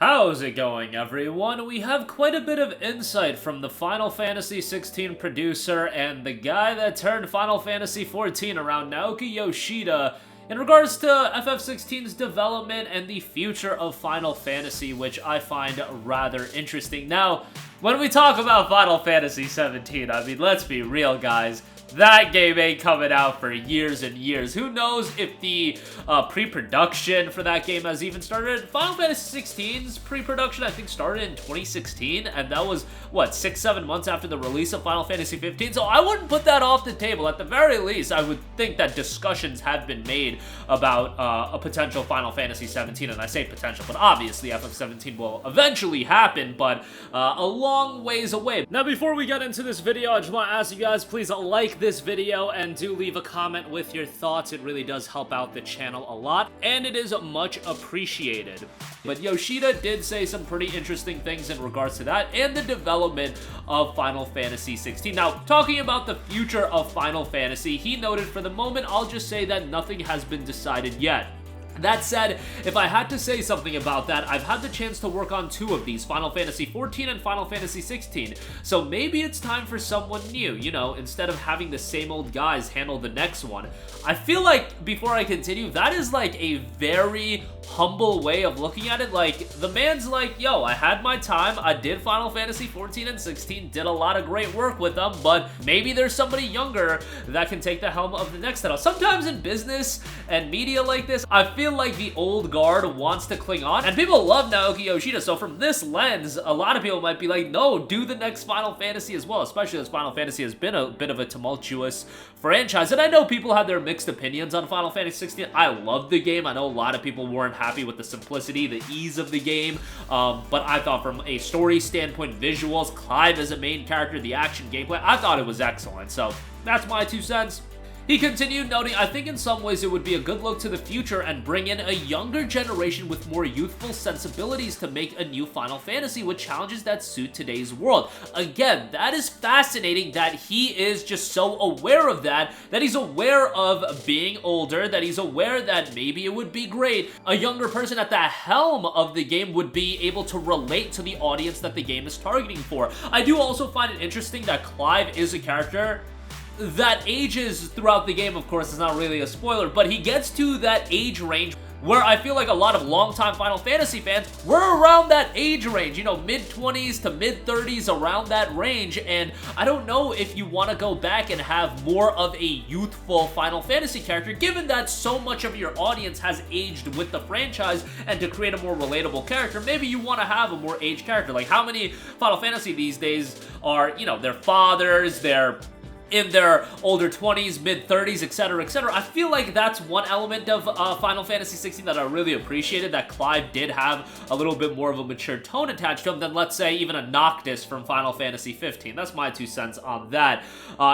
How's it going, everyone? We have quite a bit of insight from the Final Fantasy XVI producer and the guy that turned Final Fantasy XIV around, Naoki Yoshida, in regards to FF16's development and the future of Final Fantasy, which I find rather interesting. Now, when we talk about Final Fantasy XVII, I mean, let's be real, guys. That game ain't coming out for years and years. Who knows if the pre-production for that game has even started? Final Fantasy XVI's pre-production, I think, started in 2016, and that was, what, 6-7 months after the release of Final Fantasy XV? So I wouldn't put that off the table. At the very least, I would think that discussions have been made about a potential Final Fantasy XVII, and I say potential, but obviously FF17 will eventually happen, but a long ways away. Now, before we get into this video, I just want to ask you guys, please like this video and do leave a comment with your thoughts. It really does help out the channel a lot, and it is much appreciated. But Yoshida did say some pretty interesting things in regards to that and the development of Final Fantasy XVI. Now, talking about the future of Final Fantasy, he noted, for the moment, I'll just say that nothing has been decided yet. That said, if I had to say something about that, I've had the chance to work on two of these, Final Fantasy XIV and Final Fantasy XVI, so maybe it's time for someone new, you know, instead of having the same old guys handle the next one. I feel like, before I continue, that is like a very humble way of looking at it. Like, the man's like, yo, I had my time, I did Final Fantasy XIV and XVI, did a lot of great work with them, but maybe there's somebody younger that can take the helm of the next title. Sometimes in business and media like this, I feel like the old guard wants to cling on, and people love Naoki Yoshida, so from this lens, a lot of people might be like, no, do the next Final Fantasy as well, especially as Final Fantasy has been a bit of a tumultuous franchise, and I know people have their mixed opinions on Final Fantasy XVI. I love the game. I know a lot of people weren't happy with the simplicity, the ease of the game, but I thought from a story standpoint, visuals, Clive as a main character, the action gameplay, I thought it was excellent, so that's my 2 cents. He continued, noting, I think in some ways it would be a good look to the future and bring in a younger generation with more youthful sensibilities to make a new Final Fantasy with challenges that suit today's world. Again, that is fascinating that he is just so aware of that he's aware of being older, that he's aware that maybe it would be great. A younger person at the helm of the game would be able to relate to the audience that the game is targeting for. I do also find it interesting that Clive is a character that ages throughout the game. Of course, it's not really a spoiler, but he gets to that age range where I feel like a lot of longtime Final Fantasy fans were around that age range, you know, mid-20s to mid-30s, around that range, and I don't know if you want to go back and have more of a youthful Final Fantasy character, given that so much of your audience has aged with the franchise, and to create a more relatable character, maybe you want to have a more aged character. Like, how many Final Fantasy these days are, you know, their fathers, they're in their older 20s, mid-30s, etc., etc. I feel like that's one element of Final Fantasy XVI that I really appreciated, that Clive did have a little bit more of a mature tone attached to him than, let's say, even a Noctis from Final Fantasy XV. That's my 2 cents on that.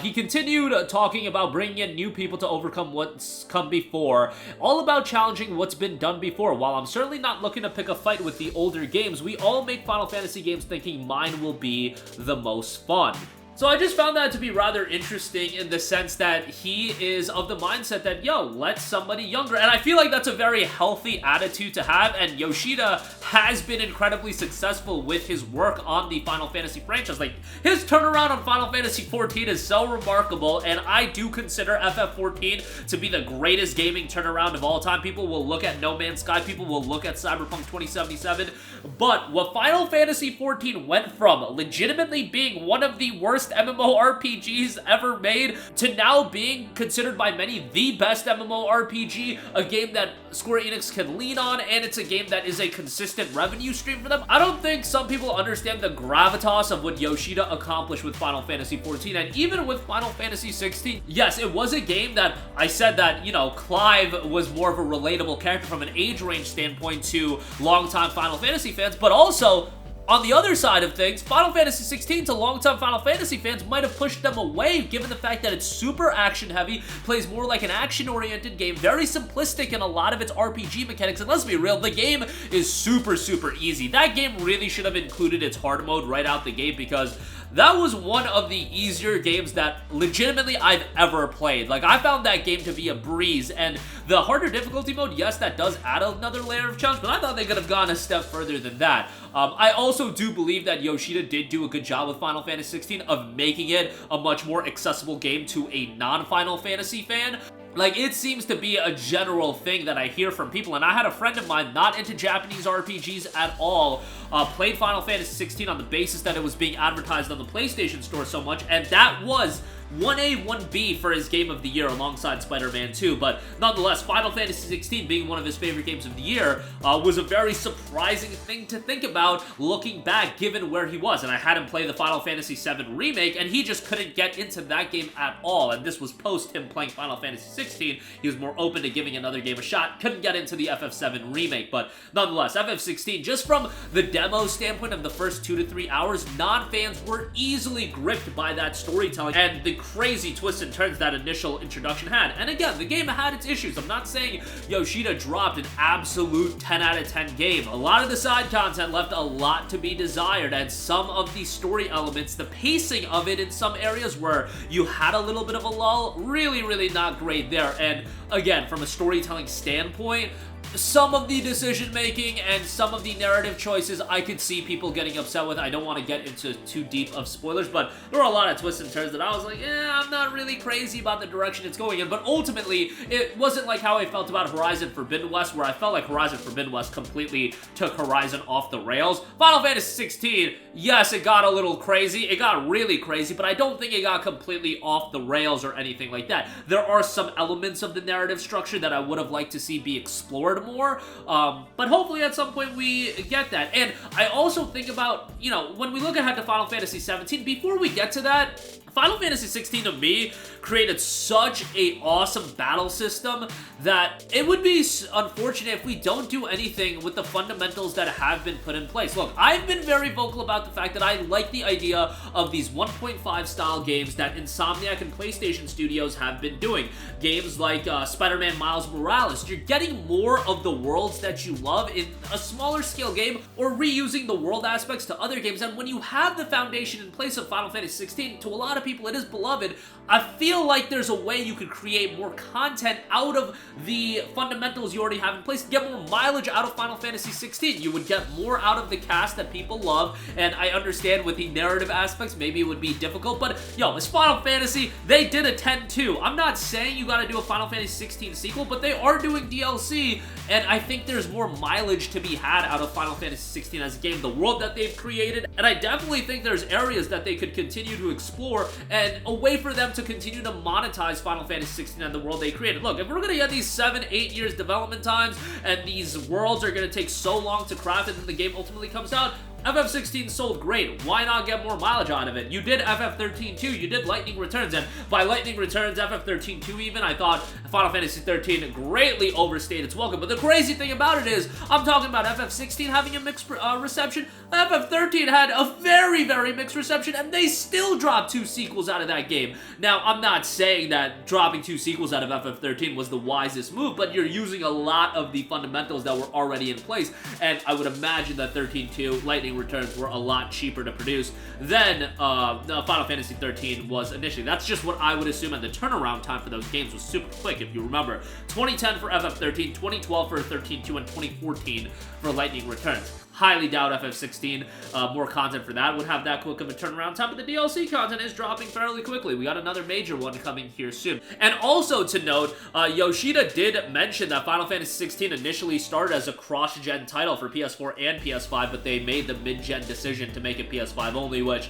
He continued talking about bringing in new people to overcome what's come before, all about challenging what's been done before. While I'm certainly not looking to pick a fight with the older games, we all make Final Fantasy games thinking mine will be the most fun. So I just found that to be rather interesting in the sense that he is of the mindset that, yo, let somebody younger. And I feel like that's a very healthy attitude to have, and Yoshida has been incredibly successful with his work on the Final Fantasy franchise. Like, his turnaround on Final Fantasy XIV is so remarkable, and I do consider FF14 to be the greatest gaming turnaround of all time. People will look at No Man's Sky, people will look at Cyberpunk 2077, but what Final Fantasy XIV went from legitimately being one of the worst MMORPGs ever made to now being considered by many the best MMORPG, a game that Square Enix can lean on, and it's a game that is a consistent revenue stream for them. I don't think some people understand the gravitas of what Yoshida accomplished with Final Fantasy XIV, and even with Final Fantasy XVI. Yes, it was a game that I said that, you know, Clive was more of a relatable character from an age range standpoint to longtime Final Fantasy fans, but also, on the other side of things, Final Fantasy XVI to longtime Final Fantasy fans might have pushed them away, given the fact that it's super action-heavy, plays more like an action-oriented game, very simplistic in a lot of its RPG mechanics, and let's be real, the game is super, super easy. That game really should have included its hard mode right out the gate, because that was one of the easier games that legitimately I've ever played. Like, I found that game to be a breeze, and the harder difficulty mode, yes, that does add another layer of challenge, but I thought they could have gone a step further than that. I also do believe that Yoshida did do a good job with Final Fantasy XVI of making it a much more accessible game to a non-Final Fantasy fan. Like, it seems to be a general thing that I hear from people, and I had a friend of mine not into Japanese RPGs at all, played Final Fantasy XVI on the basis that it was being advertised on the PlayStation Store so much, and that was 1A, 1B for his game of the year alongside Spider-Man 2, but nonetheless, Final Fantasy XVI being one of his favorite games of the year was a very surprising thing to think about looking back given where he was, and I had him play the Final Fantasy VII Remake, and he just couldn't get into that game at all, and this was post him playing Final Fantasy XVI. He was more open to giving another game a shot, couldn't get into the FF7 Remake, but nonetheless, FF16, just from the demo standpoint of the first 2 to 3 hours, non-fans were easily gripped by that storytelling, and the crazy twists and turns that initial introduction had. And again, the game had its issues. I'm not saying Yoshida dropped an absolute 10 out of 10 game. A lot of the side content left a lot to be desired, and some of the story elements, the pacing of it in some areas where you had a little bit of a lull, really not great there. And again, from a storytelling standpoint, some of the decision-making and some of the narrative choices I could see people getting upset with. I don't want to get into too deep of spoilers, but there were a lot of twists and turns that I was like, I'm not really crazy about the direction it's going in, but ultimately, it wasn't like how I felt about Horizon Forbidden West, where I felt like Horizon Forbidden West completely took Horizon off the rails. Final Fantasy XVI, yes, it got a little crazy, it got really crazy, but I don't think it got completely off the rails or anything like that. There are some elements of the narrative structure that I would have liked to see be explored more, but hopefully at some point we get that. And I also think about, you know, when we look ahead to Final Fantasy XVII, before we get to that, Final Fantasy XVI to me created such a awesome battle system that it would be unfortunate if we don't do anything with the fundamentals that have been put in place. Look, I've been very vocal about the fact that I like the idea of these 1.5 style games that Insomniac and PlayStation Studios have been doing. Games like Spider-Man Miles Morales. You're getting more of the worlds that you love in a smaller scale game, or reusing the world aspects to other games. And when you have the foundation in place of Final Fantasy XVI, to a lot of people it is beloved, I feel like there's a way you could create more content out of the fundamentals you already have in place, get more mileage out of Final Fantasy XVI. You would get more out of the cast that people love, and I understand with the narrative aspects, maybe it would be difficult, but yo, it's Final Fantasy, they did a 10-2. I'm not saying you gotta do a Final Fantasy XVI sequel, but they are doing DLC, and I think there's more mileage to be had out of Final Fantasy XVI as a game, the world that they've created, and I definitely think there's areas that they could continue to explore, and a way for them to continue to monetize Final Fantasy XVI and the world they created. Look, if we're gonna get these 7-8 years development times, and these worlds are gonna take so long to craft and then the game ultimately comes out, FF16 sold great. Why not get more mileage out of it? You did FF13 too. You did Lightning Returns, and by Lightning Returns, FF13 2 even, I thought Final Fantasy 13 greatly overstayed its welcome. But the crazy thing about it is, I'm talking about FF16 having a mixed reception. FF13 had a very mixed reception, and they still dropped 2 sequels out of that game. Now, I'm not saying that dropping 2 sequels out of FF13 was the wisest move, but you're using a lot of the fundamentals that were already in place, and I would imagine that 13-2, Lightning Returns were a lot cheaper to produce than Final Fantasy 13 was initially. That's just what I would assume, and the turnaround time for those games was super quick. If you remember, 2010 for FF13, 2012 for 13-2, and 2014 for Lightning Returns. Highly doubt FF16, more content for that would have that quick of a turnaround time, but the DLC content is dropping fairly quickly. We got another major one coming here soon. And also to note, Yoshida did mention that Final Fantasy XVI initially started as a cross-gen title for PS4 and PS5, but they made the mid-gen decision to make it PS5 only, which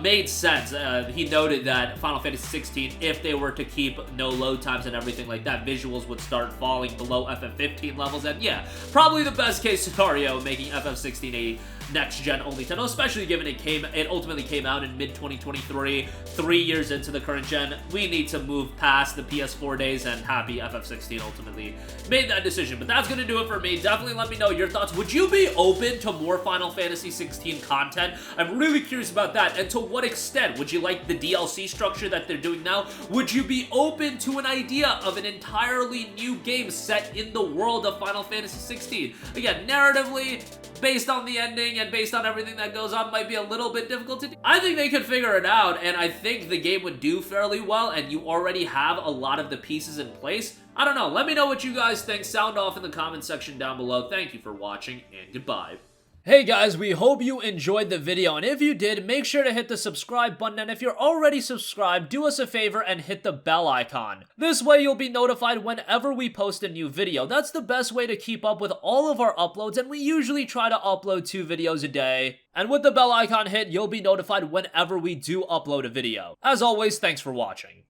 made sense. He noted that Final Fantasy XVI, if they were to keep no load times and everything like that, visuals would start falling below FF15 levels, and yeah, probably the best case scenario, making FF16 a next-gen only title, especially given it ultimately came out in mid-2023, 3 years into the current gen. We need to move past the PS4 days, and happy FF16 ultimately made that decision. But that's going to do it for me. Definitely let me know your thoughts. Would you be open to more Final Fantasy XVI content? I'm really curious about that, and to what extent? Would you like the DLC structure that they're doing now? Would you be open to an idea of an entirely new game set in the world of Final Fantasy XVI? Again, narratively, based on the ending and based on everything that goes on, might be a little bit difficult to do. I think they could figure it out, and I think the game would do fairly well, and you already have a lot of the pieces in place. I don't know. Let me know what you guys think. Sound off in the comment section down below. Thank you for watching, and goodbye. Hey guys, we hope you enjoyed the video, and if you did, make sure to hit the subscribe button, and if you're already subscribed, do us a favor and hit the bell icon. This way you'll be notified whenever we post a new video. That's the best way to keep up with all of our uploads, and we usually try to upload 2 videos a day. And with the bell icon hit, you'll be notified whenever we do upload a video. As always, thanks for watching.